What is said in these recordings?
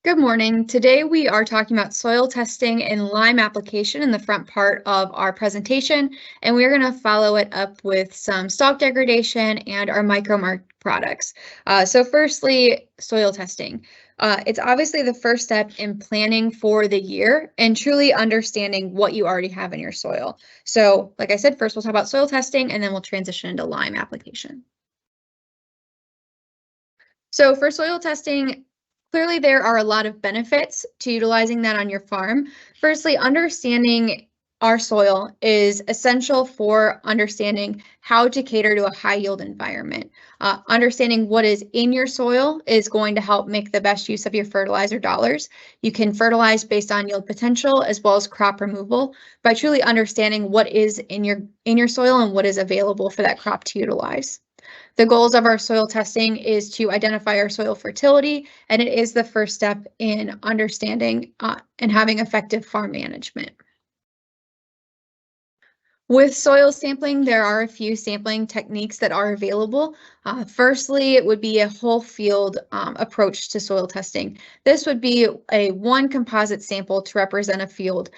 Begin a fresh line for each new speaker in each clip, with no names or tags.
Good morning. Today we are talking about soil testing and lime application in the front part of our presentation, and we're going to follow it up with some stalk degradation and our micromark products. So firstly, soil testing. It's obviously the first step in planning for the year and truly understanding what you already have in your soil. So like I said, first we'll talk about soil testing and then we'll transition into lime application. So for soil testing, clearly there are a lot of benefits to utilizing that on your farm. Firstly, understanding our soil is essential for understanding how to cater to a high yield environment. Understanding what is in your soil is going to help make the best use of your fertilizer dollars. You can fertilize based on yield potential as well as crop removal by truly understanding what is in your soil and what is available for that crop to utilize. The goals of our soil testing is to identify our soil fertility, and it is the first step in understanding and having effective farm management. With soil sampling, there are a few sampling techniques that are available. Firstly, it would be a whole field approach to soil testing. This would be a one composite sample to represent a field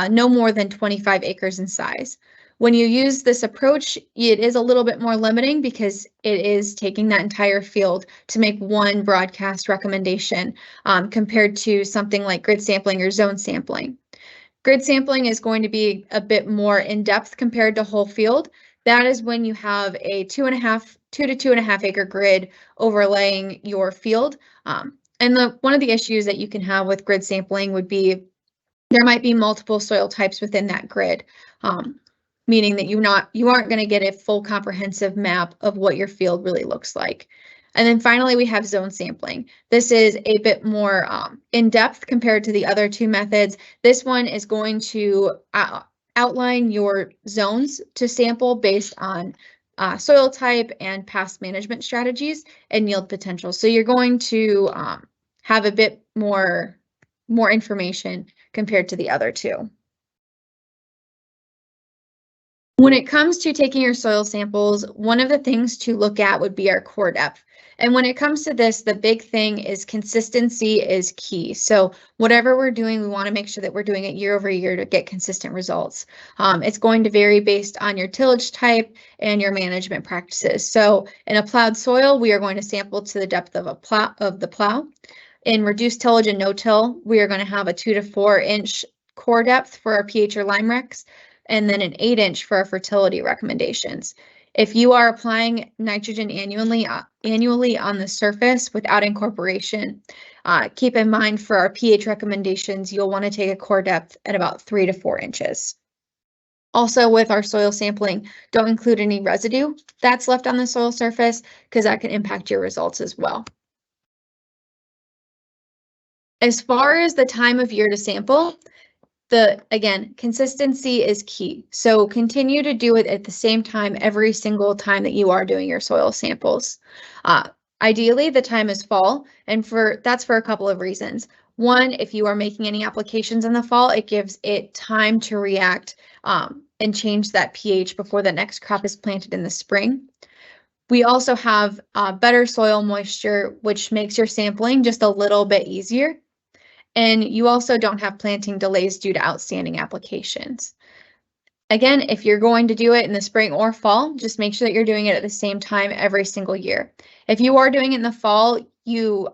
no more than 25 acres in size. When you use this approach, it is a little bit more limiting because it is taking that entire field to make one broadcast recommendation compared to something like grid sampling or zone sampling. Grid sampling is going to be a bit more in-depth compared to whole field. That is when you have a 2 to 2.5 acre grid overlaying your field. And one of the issues that you can have with grid sampling would be there might be multiple soil types within that grid. Meaning that you aren't going to get a full comprehensive map of what your field really looks like. And then finally, we have zone sampling. This is a bit more in-depth compared to the other two methods. This one is going to outline your zones to sample based on soil type and past management strategies and yield potential. So you're going to have a bit more information compared to the other two. When it comes to taking your soil samples, one of the things to look at would be our core depth. And when it comes to this, the big thing is consistency is key. So whatever we're doing, we want to make sure that we're doing it year over year to get consistent results. It's going to vary based on your tillage type and your management practices. So in a plowed soil, we are going to sample to the depth of the plow. In reduced tillage and no-till, we are going to have a 2 to 4 inch core depth for our pH or lime recs, and then an 8-inch for our fertility recommendations. If you are applying nitrogen annually on the surface without incorporation, keep in mind for our pH recommendations, you'll want to take a core depth at about 3 to 4 inches. Also with our soil sampling, don't include any residue that's left on the soil surface because that can impact your results as well. As far as the time of year to sample, again, consistency is key. So continue to do it at the same time every single time that you are doing your soil samples. Ideally, the time is fall, and that's for a couple of reasons. One, if you are making any applications in the fall, it gives it time to react and change that pH before the next crop is planted in the spring. We also have better soil moisture, which makes your sampling just a little bit easier. And you also don't have planting delays due to outstanding applications. Again, if you're going to do it in the spring or fall, just make sure that you're doing it at the same time every single year. If you are doing it in the fall, you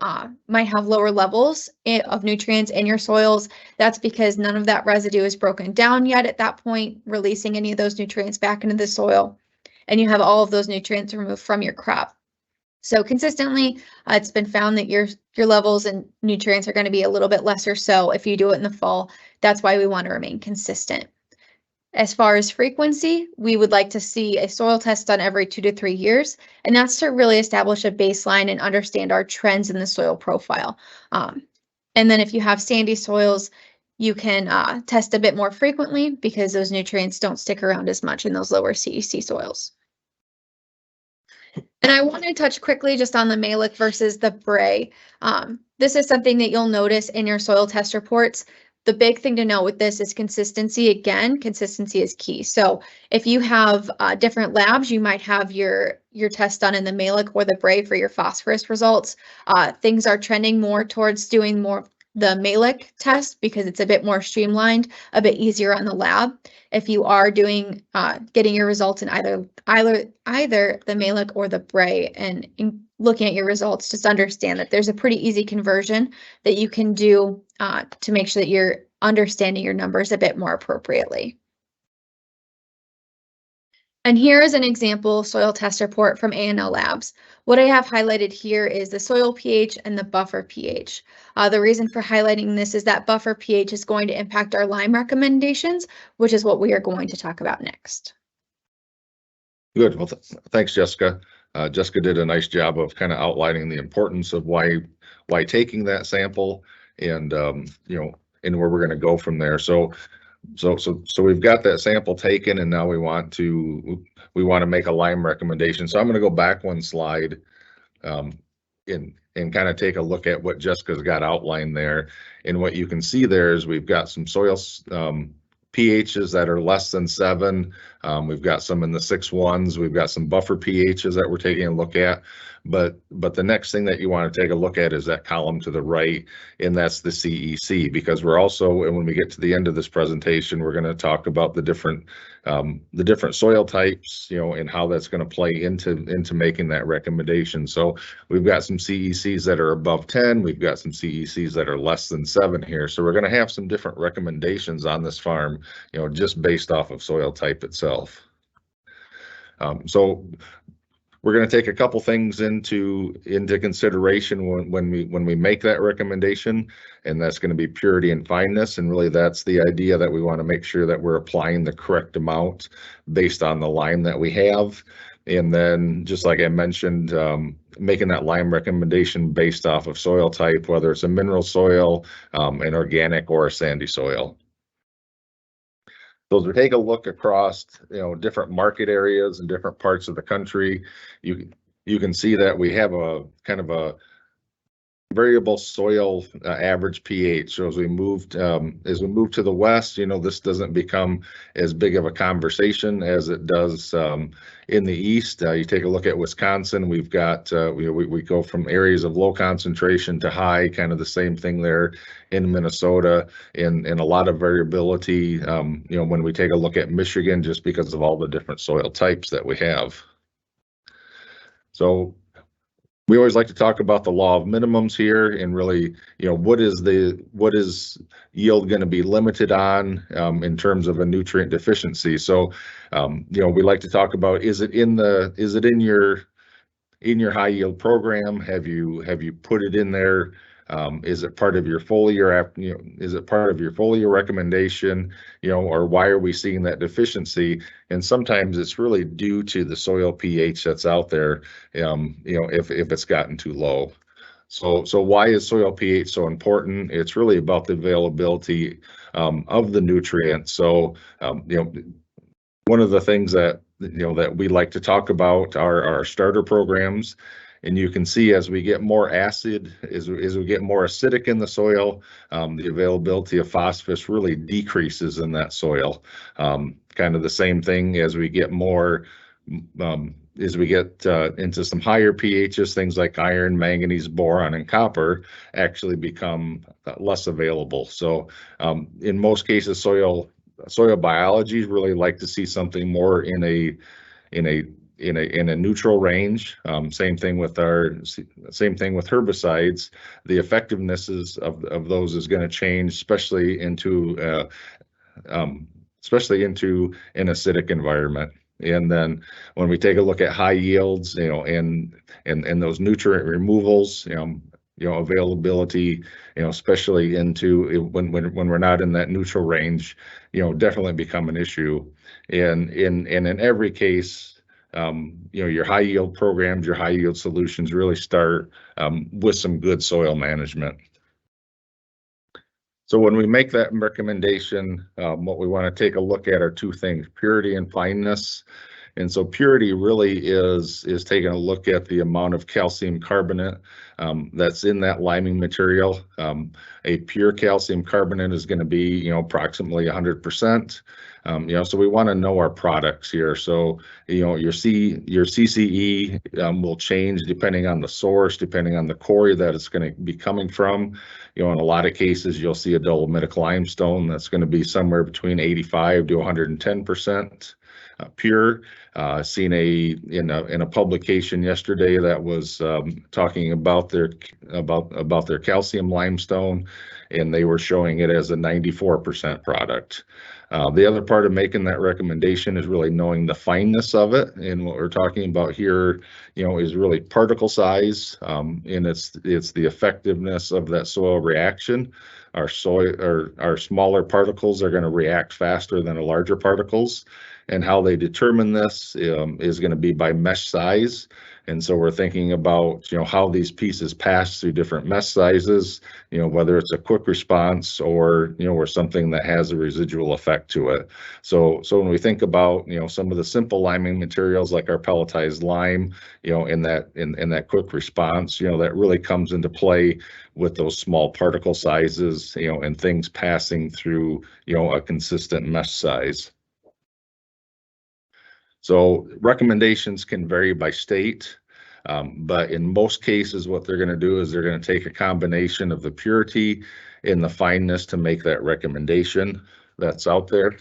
might have lower levels of nutrients in your soils. That's because none of that residue is broken down yet at that point, releasing any of those nutrients back into the soil. And you have all of those nutrients removed from your crop. So consistently, it's been found that your levels and nutrients are going to be a little bit lesser. So if you do it in the fall, that's why we want to remain consistent. As far as frequency, we would like to see a soil test done every 2 to 3 years, and that's to really establish a baseline and understand our trends in the soil profile. And then if you have sandy soils, you can test a bit more frequently because those nutrients don't stick around as much in those lower CEC soils. And I want to touch quickly just on the malic versus the bray. This is something that you'll notice in your soil test reports. The big thing to note with this is consistency. Again, consistency is key. So if you have different labs, you might have your test done in the malic or the bray for your phosphorus results. Things are trending more towards doing more the Malick test because it's a bit more streamlined, a bit easier on the lab. If you are doing getting your results in either the Malick or the Bray, and looking at your results, just understand that there's a pretty easy conversion that you can do to make sure that you're understanding your numbers a bit more appropriately. And here is an example soil test report from A&L Labs. What I have highlighted here is the soil pH and the buffer pH. The reason for highlighting this is that buffer pH is going to impact our lime recommendations, which is what we are going to talk about next.
Good. Well, thanks, Jessica. Jessica did a nice job of kind of outlining the importance of why taking that sample, and you know, and where we're going to go from there. So we've got that sample taken, and now we want to make a lime recommendation. So I'm going to go back one slide and kind of take a look at what Jessica's got outlined there. And what you can see there is we've got some soil pHs that are less than 7. We've got some in the 6.1s. We've got some buffer pHs that we're taking a look at. But the next thing that you want to take a look at is that column to the right, and that's the CEC, because we're also, and when we get to the end of this presentation, we're going to talk about the different soil types, you know, and how that's going to play into making that recommendation. So we've got some CECs that are above 10. We've got some CECs that are less than 7 here. So we're going to have some different recommendations on this farm, you know, just based off of soil type itself. So we're going to take a couple things into consideration when we make that recommendation, and that's going to be purity and fineness. And really, that's the idea that we want to make sure that we're applying the correct amount based on the lime that we have. And then, just like I mentioned, making that lime recommendation based off of soil type, whether it's a mineral soil, an organic, or a sandy soil. So as we take a look across, you know, different market areas and different parts of the country, you can see that we have a kind of a variable soil average pH. So as we move to the west, you know, this doesn't become as big of a conversation as it does in the east. You take a look at Wisconsin, we've got we go from areas of low concentration to high, kind of the same thing there in Minnesota, and a lot of variability, you know, when we take a look at Michigan, just because of all the different soil types that we have. So we always like to talk about the law of minimums here, and really, you know, what is yield going to be limited on in terms of a nutrient deficiency. So, you know, we like to talk about, is it in your high yield program? Have you put it in there? Is it part of your foliar, you know, is it part of your foliar recommendation, you know, or why are we seeing that deficiency? And sometimes it's really due to the soil pH that's out there, you know, if it's gotten too low. So why is soil pH so important? It's really about the availability of the nutrients. So, you know, one of the things that, you know, that we like to talk about are our starter programs. And you can see as we get more acid, as we get more acidic in the soil, the availability of phosphorus really decreases in that soil. Kind of the same thing as we get more, as we get into some higher pHs, things like iron, manganese, boron, and copper actually become less available. So in most cases, soil biology really like to see something more in a neutral range. Same thing with herbicides. The effectiveness of those is going to change, especially into an acidic environment. And then when we take a look at high yields, you know, and those nutrient removals, you know, availability, you know, especially into when we're not in that neutral range, you know, definitely become an issue. And in every case, you know, your high yield programs, your high yield solutions really start with some good soil management. So when we make that recommendation, what we want to take a look at are two things: purity and fineness. And so purity really is taking a look at the amount of calcium carbonate that's in that liming material. A pure calcium carbonate is going to be, approximately 100%. So we want to know our products here. So, your CCE will change depending on the source, depending on the quarry that it's going to be coming from. In a lot of cases, you'll see a dolomitic limestone that's going to be somewhere between 85 to 110% pure. Seen in a publication yesterday that was talking about their calcium limestone, and they were showing it as a 94% product. The other part of making that recommendation is really knowing the fineness of it, and what we're talking about here, is really particle size, and it's the effectiveness of that soil reaction. Our smaller particles are going to react faster than the larger particles. And how they determine this is going to be by mesh size. And so we're thinking about, how these pieces pass through different mesh sizes, whether it's a quick response or, or something that has a residual effect to it. So when we think about, some of the simple liming materials like our pelletized lime, in that quick response, that really comes into play with those small particle sizes, and things passing through, a consistent mesh size. So recommendations can vary by state, but in most cases, what they're going to do is they're going to take a combination of the purity and the fineness to make that recommendation that's out there.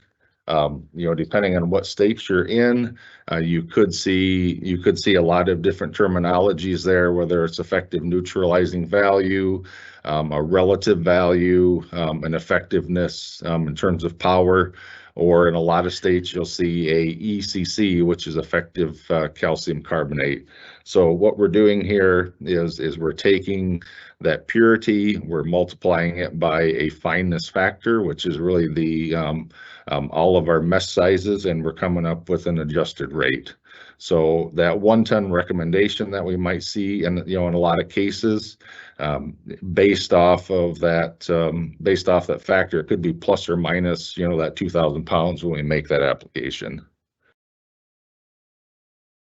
Depending on what states you're in, you could see a lot of different terminologies there, whether it's effective neutralizing value, a relative value, an effectiveness in terms of power. Or in a lot of states, you'll see a ECC, which is effective calcium carbonate. So what we're doing here is we're taking that purity, we're multiplying it by a fineness factor, which is really the all of our mesh sizes, and we're coming up with an adjusted rate. So that 1 ton recommendation that we might see, and in a lot of cases, based off that factor, it could be plus or minus, that 2,000 pounds when we make that application.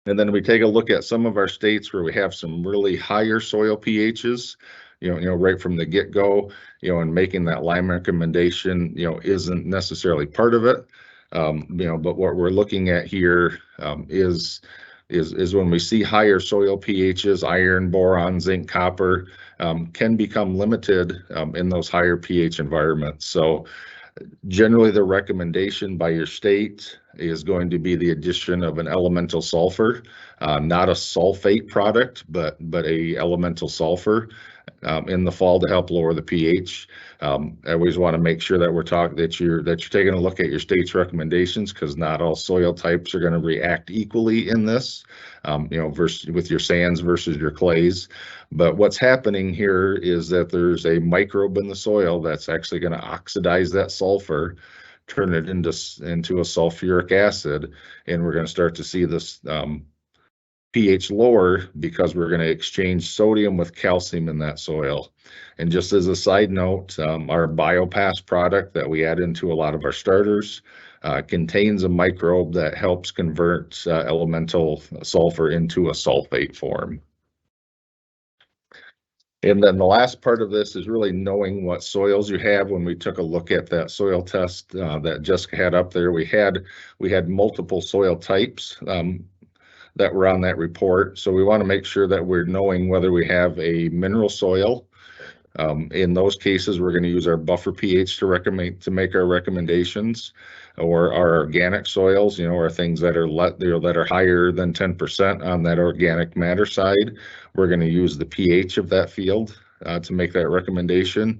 And then we take a look at some of our states where we have some really higher soil pHs, right from the get-go, and making that lime recommendation, isn't necessarily part of it. But what we're looking at here is when we see higher soil pHs, iron, boron, zinc, copper can become limited in those higher pH environments. So generally, the recommendation by your state is going to be the addition of an elemental sulfur, not a sulfate product, but a elemental sulfur in the fall to help lower the pH. I always want to make sure that that you're taking a look at your state's recommendations, because not all soil types are going to react equally in this, versus with your sands versus your clays. But what's happening here is that there's a microbe in the soil that's actually going to oxidize that sulfur, turn it into a sulfuric acid, and we're going to start to see this pH lower because we're going to exchange sodium with calcium in that soil. And just as a side note, our Bioreverse product that we add into a lot of our starters contains a microbe that helps convert elemental sulfur into a sulfate form. And then the last part of this is really knowing what soils you have. When we took a look at that soil test that Jessica had up there, we had multiple soil types that were on that report. So we want to make sure that we're knowing whether we have a mineral soil. In those cases, we're going to use our buffer pH to make our recommendations, or our organic soils, are things that are higher than 10% on that organic matter side. We're going to use the pH of that field to make that recommendation.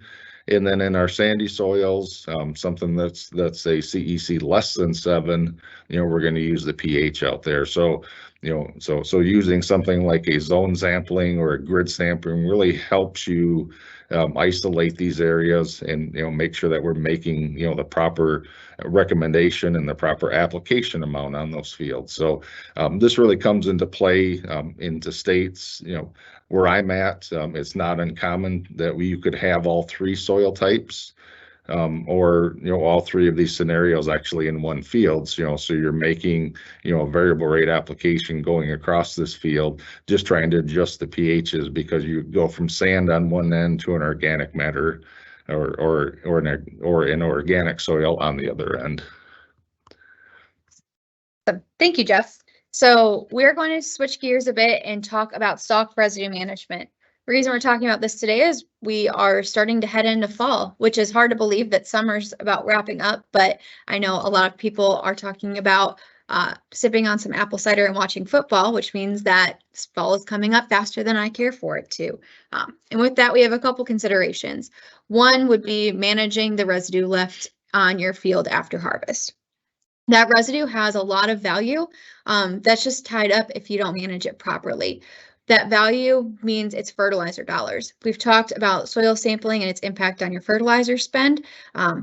And then in our sandy soils, something that's a CEC less than 7, we're going to use the pH out there. So using something like a zone sampling or a grid sampling really helps you isolate these areas and make sure that we're making the proper recommendation and the proper application amount on those fields. So this really comes into play into states where I'm at. It's not uncommon that you could have all 3 soil types or, all three of these scenarios actually in one field. So you're making, a variable rate application going across this field, just trying to adjust the pHs because you go from sand on one end to an organic matter or an organic soil on the other end.
Thank you, Jeff. So we're going to switch gears a bit and talk about stalk residue management. The reason we're talking about this today is we are starting to head into fall, which is hard to believe that summer's about wrapping up, but I know a lot of people are talking about sipping on some apple cider and watching football, which means that fall is coming up faster than I care for it to. And with that, we have a couple considerations. One would be managing the residue left on your field after harvest. That residue has a lot of value that's just tied up if you don't manage it properly. That value means it's fertilizer dollars. We've talked about soil sampling and its impact on your fertilizer spend.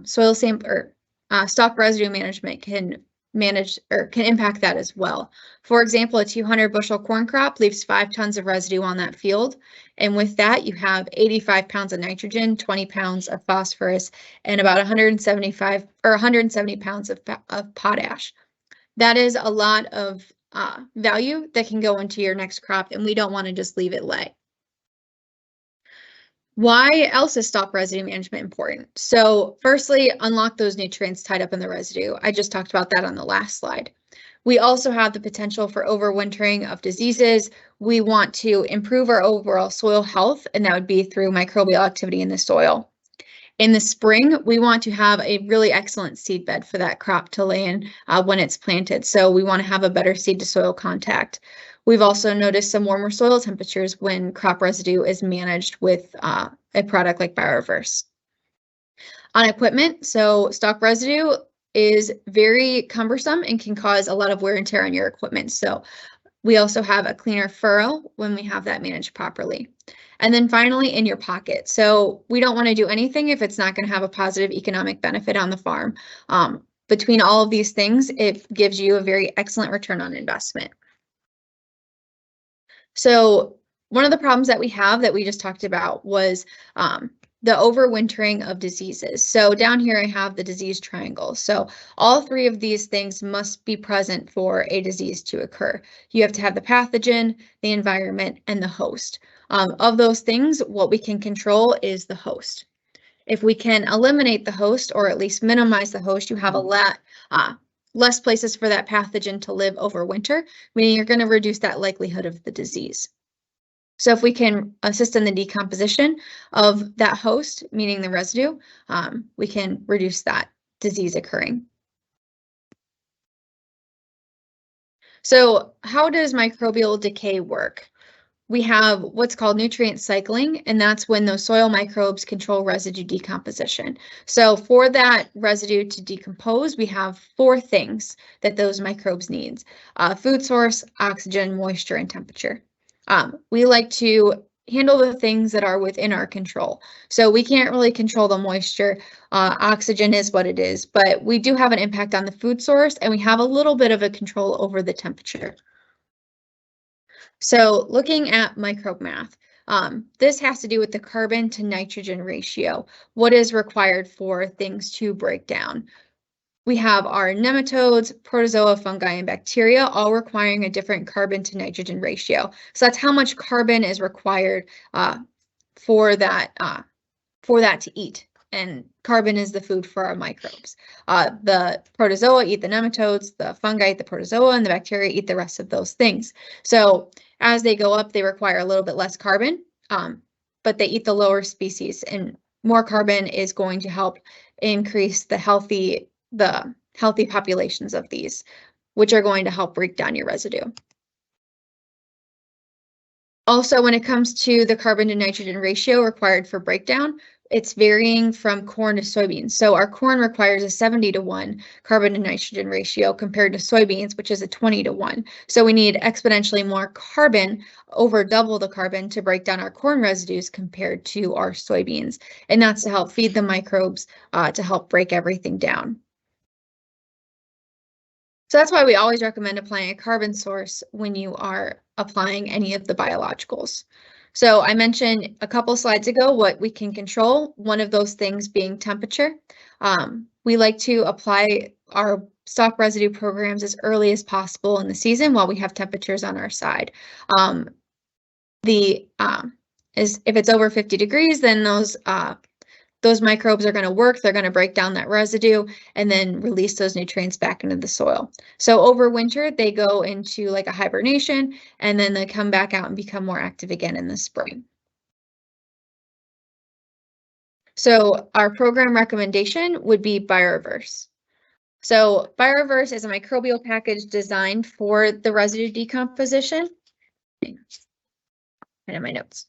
Stalk residue management can impact that as well. For example, a 200 bushel corn crop leaves 5 tons of residue on that field. And with that, you have 85 pounds of nitrogen, 20 pounds of phosphorus, and about 170 pounds of potash. That is a lot of value that can go into your next crop, and we don't want to just leave it lay. Why else is stalk residue management important? So firstly, unlock those nutrients tied up in the residue. I just talked about that on the last slide. We also have the potential for overwintering of diseases. We want to improve our overall soil health, and that would be through microbial activity in the soil. In the spring, we want to have a really excellent seed bed for that crop to lay in when it's planted. So we want to have a better seed to soil contact. We've also noticed some warmer soil temperatures when crop residue is managed with a product like Bioreverse. On equipment, so stalk residue is very cumbersome and can cause a lot of wear and tear on your equipment. So we also have a cleaner furrow when we have that managed properly. And then finally, in your pocket. So we don't want to do anything if it's not going to have a positive economic benefit on the farm. Between all of these things, it gives you a very excellent return on investment. So one of the problems that we have that we just talked about was the overwintering of diseases. So down here I have the disease triangle. So all three of these things must be present for a disease to occur. You have to have the pathogen, the environment, and the host. Of those things, what we can control is the host. If we can eliminate the host, or at least minimize the host, you have a lot less places for that pathogen to live over winter, meaning you're going to reduce that likelihood of the disease. So if we can assist in the decomposition of that host, meaning the residue, we can reduce that disease occurring. So how does microbial decay work? We have what's called nutrient cycling, and that's when those soil microbes control residue decomposition. So for that residue to decompose, we have 4 things that those microbes need: food source, oxygen, moisture, and temperature. We like to handle the things that are within our control. So we can't really control the moisture. Oxygen is what it is, but we do have an impact on the food source, and we have a little bit of a control over the temperature. So looking at microbe math, this has to do with the carbon to nitrogen ratio, what is required for things to break down. We have our nematodes, protozoa, fungi, and bacteria all requiring a different carbon to nitrogen ratio. So that's how much carbon is required for that to eat. And carbon is the food for our microbes. The protozoa eat the nematodes, the fungi eat the protozoa, and the bacteria eat the rest of those things. So as they go up, they require a little bit less carbon, but they eat the lower species, and more carbon is going to help increase the healthy populations of these, which are going to help break down your residue. Also, when it comes to the carbon to nitrogen ratio required for breakdown, it's varying from corn to soybeans. So our corn requires a 70-to-1 carbon to nitrogen ratio compared to soybeans, which is a 20-to-1. So we need exponentially more carbon, over double the carbon, to break down our corn residues compared to our soybeans. And that's to help feed the microbes, to help break everything down. So that's why we always recommend applying a carbon source when you are applying any of the biologicals. So I mentioned a couple slides ago what we can control, one of those things being temperature. We like to apply our stalk residue programs as early as possible in the season while we have temperatures on our side. If it's over 50 degrees, then those microbes are going to work, they're going to break down that residue and then release those nutrients back into the soil. So over winter, they go into like a hibernation and then they come back out and become more active again in the spring. So our program recommendation would be Bioreverse. So Bioreverse is a microbial package designed for the residue decomposition. I have my notes.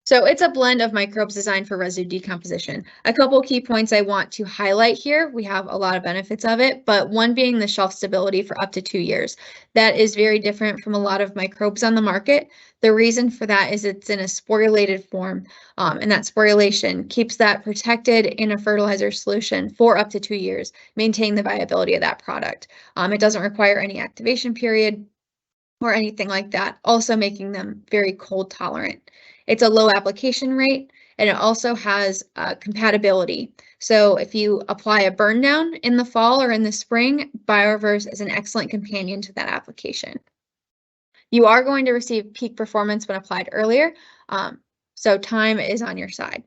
So it's a blend of microbes designed for residue decomposition. A couple key points I want to highlight here. We have a lot of benefits of it, but one being the shelf stability for up to 2 years. That is very different from a lot of microbes on the market. The reason for that is it's in a sporulated form, and that sporulation keeps that protected in a fertilizer solution for up to 2 years, maintaining the viability of that product. It doesn't require any activation period or anything like that, also making them very cold tolerant. It's a low application rate, and it also has compatibility. So if you apply a burn down in the fall or in the spring, Bioreverse is an excellent companion to that application. You are going to receive peak performance when applied earlier, so time is on your side.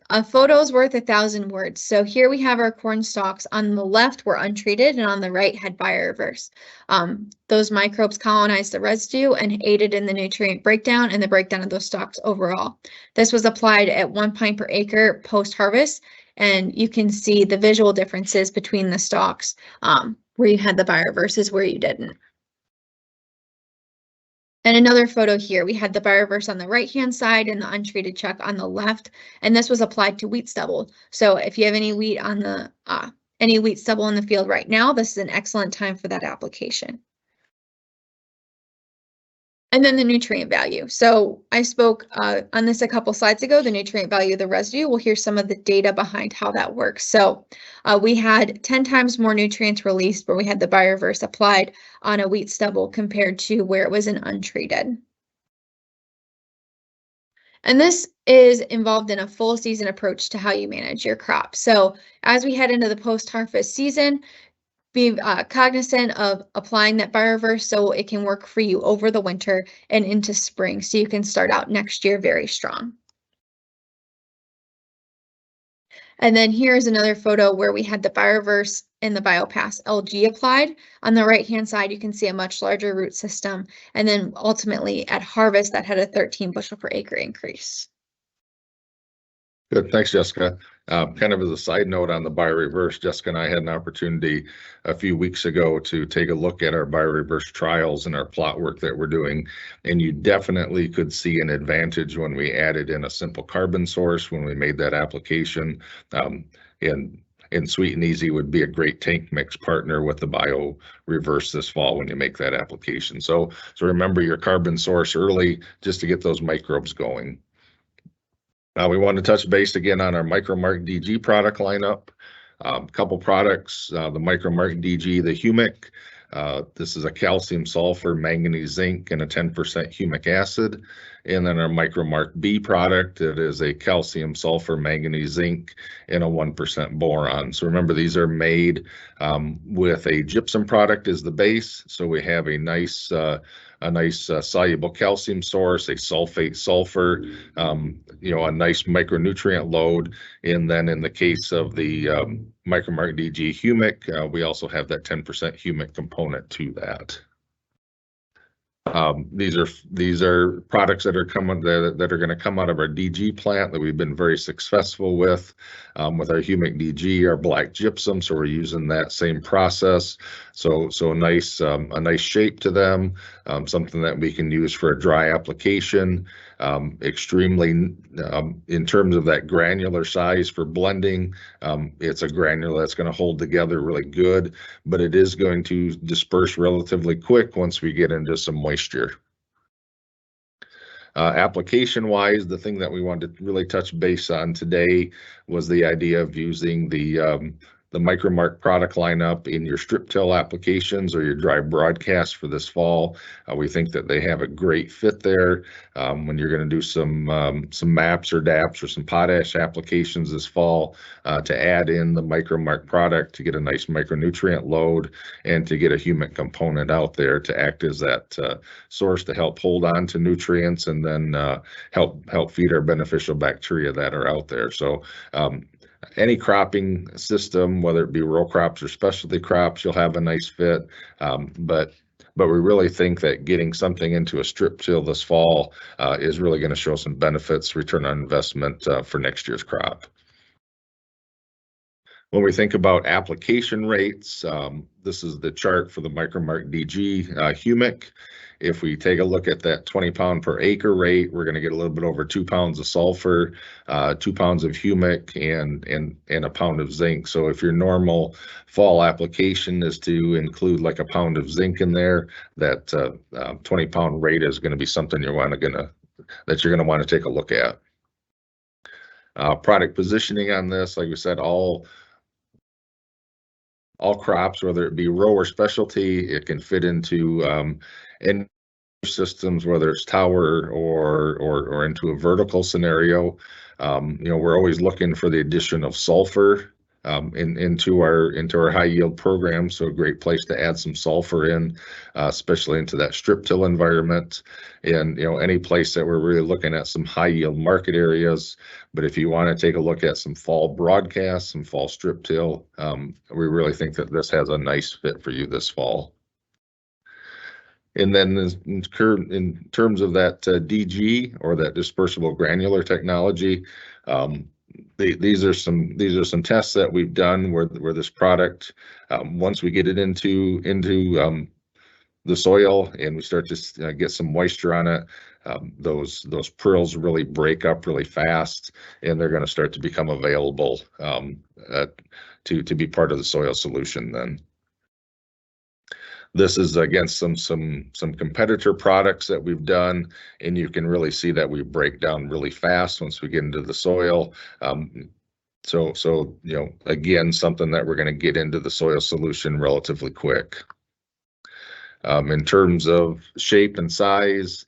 A photo is worth 1,000 words. So here we have our corn stalks. On the left were untreated and on the right had Bioreverse. Those microbes colonized the residue and aided in the nutrient breakdown and the breakdown of those stalks overall. This was applied at 1 pint per acre post-harvest, and you can see the visual differences between the stalks where you had the Bioreverse where you didn't. And another photo here, we had the Bioreverse on the right-hand side and the untreated chuck on the left, and this was applied to wheat stubble. So if you have any wheat on the any wheat stubble in the field right now, this is an excellent time for that application. And then the nutrient value. So I spoke on this a couple slides ago, the nutrient value of the residue. We'll hear some of the data behind how that works. So we had 10 times more nutrients released where we had the Bioreverse applied on a wheat stubble compared to where it was an untreated. And this is involved in a full season approach to how you manage your crop. So as we head into the post-harvest season, be cognizant of applying that Bioreverse so it can work for you over the winter and into spring so you can start out next year very strong. And then here's another photo where we had the Bioreverse and the Biopass LG applied. On the right-hand side, you can see a much larger root system. And then ultimately at harvest, that had a 13 bushel per acre increase.
Good, thanks, Jessica. Kind of as a side note on the Bioreverse, Jessica and I had an opportunity a few weeks ago to take a look at our Bioreverse trials and our plot work that we're doing, and you definitely could see an advantage when we added in a simple carbon source when we made that application. And Sweet and Easy would be a great tank mix partner with the Bioreverse this fall when you make that application. So remember your carbon source early just to get those microbes going. We want to touch base again on our MicroMark DG product lineup. Couple products, the MicroMark DG, the humic. This is a calcium, sulfur, manganese, zinc, and a 10% humic acid. And then our MicroMark B product, it is a calcium, sulfur, manganese, zinc, and a 1% boron. So remember, these are made with a gypsum product as the base. So we have a nice soluble calcium source, a sulfate sulfur, a nice micronutrient load. And then in the case of the MicroMark DG humic, we also have that 10% humic component to that. These are products that are going to come out of our DG plant that we've been very successful with our humic DG, our black gypsum. So we're using that same process. So a nice shape to them, something that we can use for a dry application. Extremely in terms of that granular size for blending, it's a granular that's going to hold together really good, but it is going to disperse relatively quick once we get into some moisture. Application-wise, the thing that we wanted to really touch base on today was the idea of using the MicroMark product lineup in your strip till applications or your dry broadcast for this fall. We think that they have a great fit there. When you're going to do some MAPs or DAPs or some potash applications this fall, to add in the MicroMark product to get a nice micronutrient load and to get a humic component out there to act as that source to help hold on to nutrients and then help feed our beneficial bacteria that are out there. So any cropping system, whether it be row crops or specialty crops, you'll have a nice fit. But we really think that getting something into a strip till this fall is really going to show some benefits, return on investment for next year's crop. When we think about application rates, this is the chart for the MicroMark DG humic. If we take a look at that 20 pound per acre rate, we're going to get a little bit over 2 pounds of sulfur, 2 pounds of humic, and a pound of zinc. So if your normal fall application is to include like a pound of zinc in there, that 20 pound rate is going to be something you're going to want to take a look at. Product positioning on this, like we said, all crops, whether it be row or specialty, it can fit into any systems, whether it's tower or into a vertical scenario. We're always looking for the addition of sulfur into our high yield program. So a great place to add some sulfur in, especially into that strip till environment. And any place that we're really looking at some high yield market areas. But if you want to take a look at some fall broadcasts, some fall strip till, we really think that this has a nice fit for you this fall. And then in terms of that DG or that dispersible granular technology, these are some tests that we've done where this product, once we get it into the soil and we start to get some moisture on it, those pearls really break up really fast, and they're going to start to become available to be part of the soil solution then. This is against some competitor products that we've done, and you can really see that we break down really fast once we get into the soil. So again, something that we're going to get into the soil solution relatively quick. In terms of shape and size,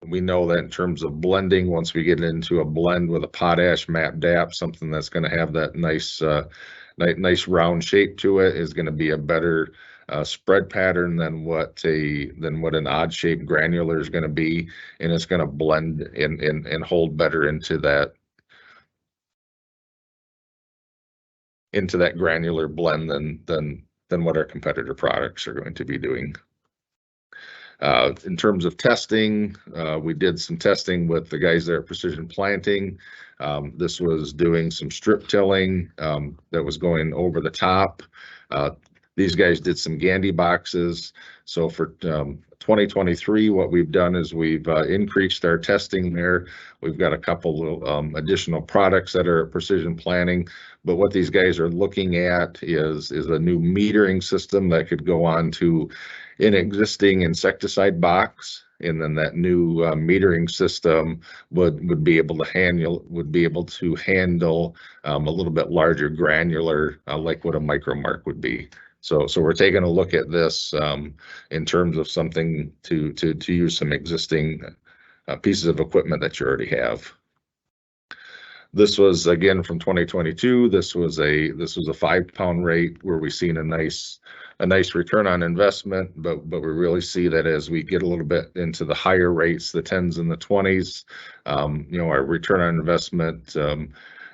we know that in terms of blending, once we get into a blend with a potash MAP DAP, something that's going to have that nice round shape to it is going to be a better spread pattern than what an odd shaped granular is going to be, and it's going to blend and hold better into that granular blend than what our competitor products are going to be doing. In terms of testing, we did some testing with the guys there at Precision Planting. This was doing some strip tilling that was going over the top. These guys did some Gandy boxes. So for 2023, what we've done is we've increased our testing there. We've got a couple of additional products that are Precision Planting. But what these guys are looking at is a new metering system that could go on to an existing insecticide box, and then that new metering system would be able to handle a little bit larger granular, like what a MicroMark would be. So we're taking a look at this in terms of something to use some existing pieces of equipment that you already have. This was again from 2022. This was a 5 pound rate where we've seen a nice return on investment, but we really see that as we get a little bit into the higher rates, the 10s and the 20s, our return on investment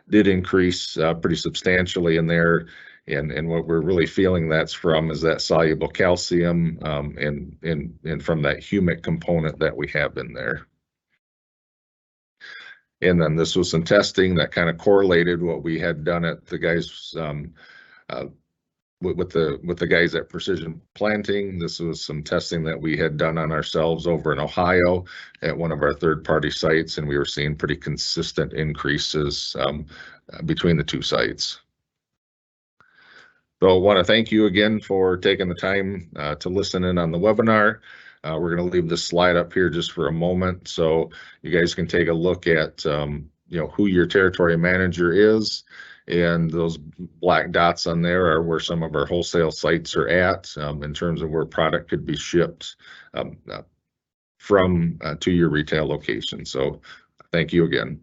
did increase pretty substantially in there. And what we're really feeling that's from is that soluble calcium and from that humic component that we have in there. And then this was some testing that kind of correlated what we had done at the guys with the guys at Precision Planting. This was some testing that we had done on ourselves over in Ohio at one of our third-party sites, and we were seeing pretty consistent increases between the two sites. So I want to thank you again for taking the time to listen in on the webinar. We're going to leave this slide up here just for a moment so you guys can take a look at who your territory manager is And those black dots on there are where some of our wholesale sites are at in terms of where product could be shipped from to your retail location. So thank you again.